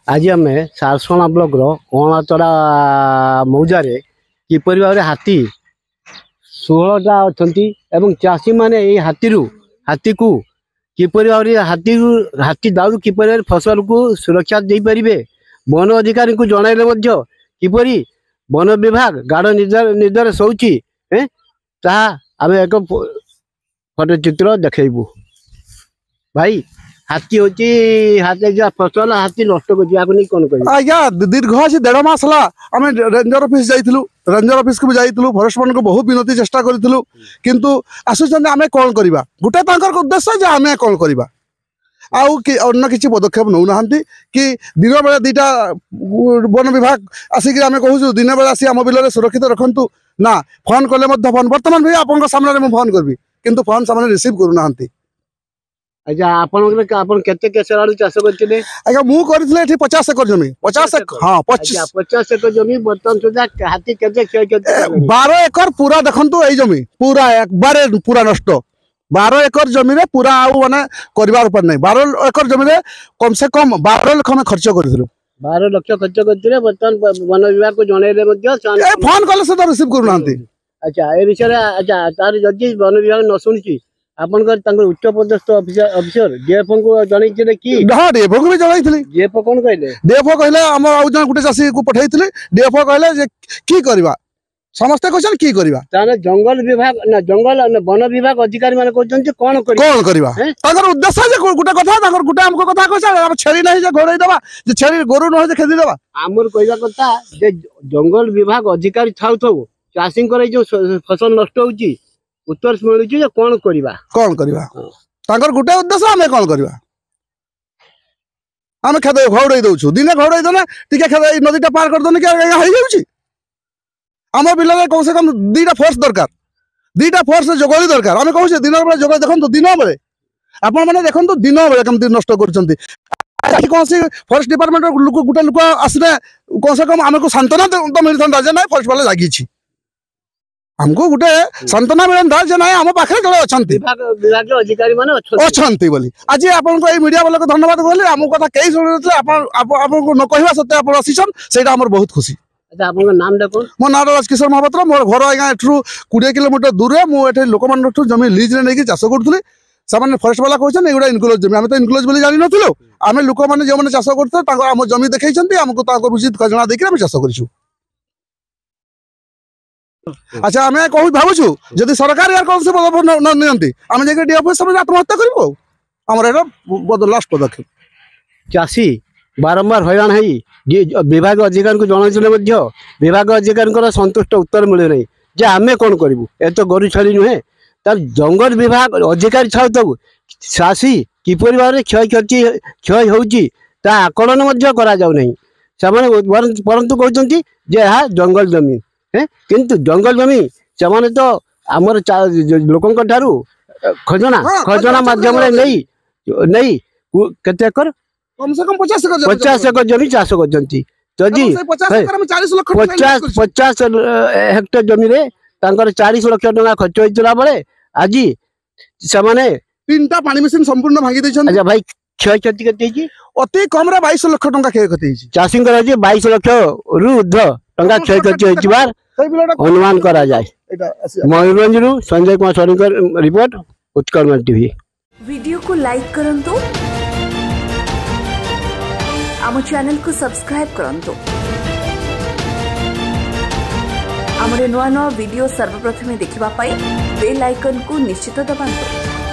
आज आम सारसोना ब्लॉक अणातरा मौजार किपर भाव हाथी 16टा अच्छा चाषी मैंने हाथी को किपर भाव हाथी दारू किपर फसल को सुरक्षा दे पारे वन अधिकारी को जनइले किपर वन विभाग गाढ़ निर्देश होची आम एक फटोचित्र देखू भाई हाथी होची हाथी फसल हाथी नष्ट कर कौन कर आज्ञा दीर्घ से 1.5 मास आम रेंजर ऑफिस जाइलु रेंजर ऑफिस को जाइलु फॉरेस्ट मान को बहुत विनती चेष्टा करूँ किंतु आसुचंद आम कौन करवा गोटे उद्देश्य आम कौन करवा आउ अन्य किसी पदक्षेप नौ ना कि दिन बेला 2टा वन विभाग आसिक आम कहूँ दिन बेला आसी आम बिल सुरक्षित रखु ना फोन कले फोन बर्तमान भी आप सामने फोन करी किंतु फोन सामने रिसीव करूना। अच्छा आपन केते केसराडू चाष करथिले आज्ञा मु करथिले एठी 50 एकर जमी 50 हां 50 एकर जमी बर्तन सुधा हाथी केते क्षय केते 12 एकर पूरा देखंतु एई जमी पूरा एक बारे पूरा नष्ट 12 एकर जमी रे पूरा आउ माने करबार ऊपर नै 12 एकर जमी रे कम से कम 12 लाख में खर्च करथिलु 12 लाख खर्च करथिले बर्तन वन विभाग को जणैले मध्ये ए फोन कले से तो रिसीव करू नांती। अच्छा ए विषय अच्छा तार जदि वन विभाग न सुनची आपन उच्च पदस्थ ऑफिसर डीएफओ को जनइथिले कि हां डीएफओ को भी जनइथिले डीएफओ कोन कहले डीएफओ कहले हम आउ जन गुटे चासी को पठाइथिले डीएफओ कहले जे की करबा समस्त क्वेश्चन की करबा ताने जंगल विभाग ना जंगल ना वन विभाग अधिकारी माने कहछन जे कोन करबा ताकर उद्देश्य जे गुटे कथा ताकर गुटे हमको कथा कहछ हम छेरी नहीं जे घोड़ै देबा जे छेरी गोरु न हो जे खेदी देबा हमर कहबा कथा जे जंगल विभाग अधिकारी थाउ चाषी करे जो फसल नष्ट होउची उत्तर मिलूँ कौन गोटे उद्देश्य आम कौन करवा आम खेद घौड़े दौचु दिने घौड़े देना टे नदीटा पार करदे कि आम बिल कम से कम 2टा फोर्स दरकार 2टा फोर्स जोगली दरकार आम कहूँ दिन बेले जोग देखो दिन बेले आपण मैंने देखो दिन बेले कमी नष्ट कर कौन सी फॉरेस्ट डिपार्टमेंट गोटे लोक आसने कम से कम आमको सांत्वना तो मिलता ना फॉरेस्ट वाले लगी हमको गोटे सांत्वना मिलता जे ना आम पाखे जड़े अधिकारी अच्छा बोली आज आपको ये मीडिया वाले को धन्यवाद कहले आम कथा कई शुणी आपको न कहवा सत्ते आप आसीछन सेटा हमर बहुत खुशी। अच्छा आपन नाम देखो मो नाम राजकिशोर महापात्र मोर घर आज्ञा एठू 20 किलोमीटर दूर मु एठे लोक मानठू जमी लीज रे नेकी चाष करथुले सामान्य फॉरेस्ट वाला कहछन एगुडा इनक्लोज जमी आमे तो इनक्लोज बोली जानि नथिलो आमे लोक माने जे माने चाष करथो ताको हम जमी देखैछन्ती हमको ताको उचित खजना देखि आमे चाष करिछु। अच्छा आम कहूँ भावुँ जदि सरकार यार कौन से पदक्षेप न नियंती आम जाके डीएफओ समय आत्महत्या करूँ आमर लास्ट पदक्षेप चाषी बारंबार हैरान है विभाग अधिकारी को जनइले विभाग अधिकारी संतुष्ट उत्तर मिले नहीं जे आम कौन करूँ ए तो गोरु छेली नुहे तार जंगल विभाग अधिकारी छाऊ तब चाषी किपर भाव में क्षय होची आकलन करा जाऊ नहीं परंतु कहते जे यहाँ जंगल जमीन किंतु जंगल जमी से तो आमर लोकों ठारू खजना माध्यम नहीं केते एकर कम से कम 50 एकर जमी चाष करछंती जदि 50 हेक्टर जमी रे तांकर 40 लाख टका खर्च होइतला बेले आज से माने 3टा पानी मेसिन संपूर्ण भांगी दैछन। अच्छा भाई क्षय क्षति केते अति कम रे 22 लाख टका क्षय क्षति चाषी 22 लाख रु ऊर्ध्व टका क्षय क्षति होइबार अनुमान करा जाए। Mayurbhanj Sanjay Kumar Soren report Utkal TV. Video को लाइक करंतु आम चैनल को सब्सक्राइब करंतु आमरे नुआ नुआ वीडियो सर्वप्रथमे देखिबा पाई बेल आइकन को निश्चित दबांतु।